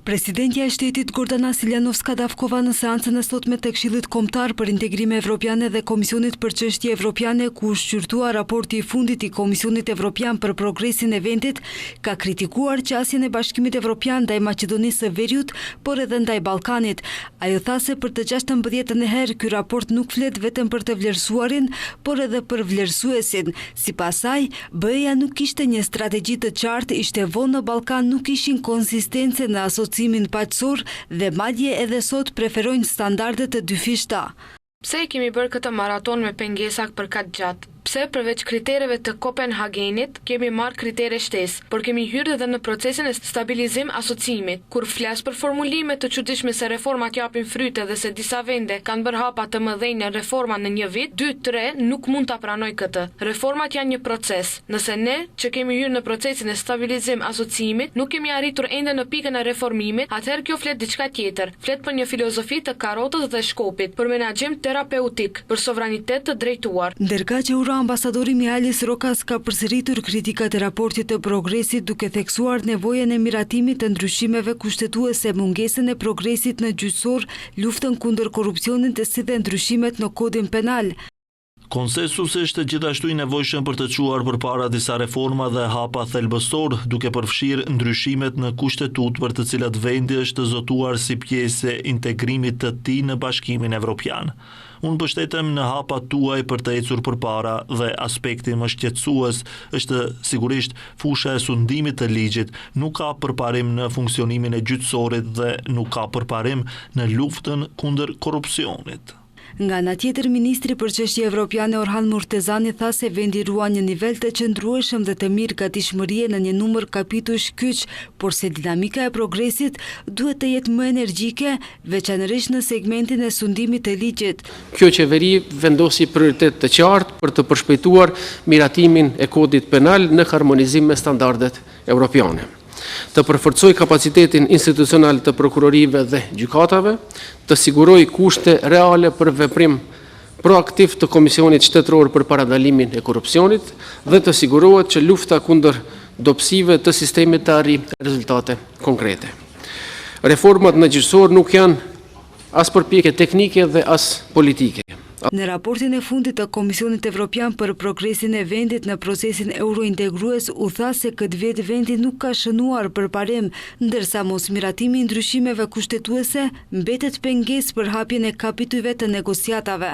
Presidentja e shtetit Gordana Siljanovska-Davkova në seancën e sotme të Këshillit Kombëtar për Integrime Evropiane dhe Komisionit për Çështje Evropiane, ku shqyrtua raporti i fundit i Komisionit Evropian për progresin e vendit, ka kritikuar qasjen e Bashkimit Evropian ndaj Maqedonisë së Veriut, por edhe ndaj Ballkanit. Ajo tha se për të 16-ën herë ky raport nuk flet vetëm për të vlerësuarin, por edhe për vlerësuesin. Sipas saj, BE-ja nuk kishte një strategji të qartë, ishte vonë në Ballkan nuk ishin konsistence në asocimin paqësor dhe madje edhe sot preferojnë standardet të dyfishta. Pse kemi bërë këtë maraton me pengesa për kaq gjatë? Pse përveç kritereve të Kopenhagenit kemi marrë kritere shtesë, por kemi hyrë edhe në procesin e stabilizim asociimit. Kur flas për formulime të çuditshme se reformat japin fryte dhe se disa vende kanë bërë hapa të mëdhenj në reforma në një vit, 2-3 nuk mund ta pranoj këtë. Reformat janë një proces. Nëse ne që kemi hyrë në procesin e stabilizim asociimit nuk kemi arritur ende në pikën e reformimit, atëherë kjo flet diçka tjetër. Flet për një filozofi të karrotës dhe shkopit, për menaxhim terapeutik, për sovranitet të drejtuar. Ndërka që ambasadori Mihalis Rokas ka përsëritur kritikat e raportit të progresit duke theksuar nevojën e miratimit të ndryshimeve kushtetuese, mungesën e progresit në gjyqësor, luftën kundër korrupsionit si dhe ndryshimet në kodin penal. Konsensusi është gjithashtu i nevojshëm për të çuar përpara disa reforma dhe hapa thelbësor, duke përfshirë ndryshimet në kushtetut për të cilat vendi është zotuar si pjesë e integrimit të tij në Bashkimin Evropian. Unë mbështetem në hapat tuaj për të ecur përpara dhe aspekti më shqetësues është sigurisht fusha e sundimit të ligjit, nuk ka përparim në funksionimin e gjyqësorit dhe nuk ka përparim në luftën kundër korrupsionit. Nga ana tjetër, ministri për çështje evropiane Orhan Murtezani tha se vendi ruan një nivel të qëndrueshëm dhe të mirë gatishmërie në një numër kapitush kyç, por se dinamika e progresit duhet të jetë më energjike, veçanërisht në segmentin e sundimit të ligjit. Kjo qeveri vendosi prioritet të qartë për të përshpejtuar miratimin e kodit penal në harmonizim me standardet evropiane, të përforcoj kapacitetin institucional të prokurorive dhe gjykatave, të siguroj kushte reale për veprim proaktiv të Komisionit Shtetëror për parandalimin e korrupsionit dhe të sigurohet që lufta kundër dobësive të sistemit të arrijë rezultate konkrete. Reformat në gjyqësor nuk janë as përpjekje teknike dhe as politike. Në raportin e fundit të Komisionit Evropian për progresin e vendit në procesin eurointegrues u tha se këtë vit vendi nuk ka shënuar përparim, ndërsa mosmiratimi i ndryshimeve kushtetuese mbetet pengesë për hapjen e kapitujve të negociatave.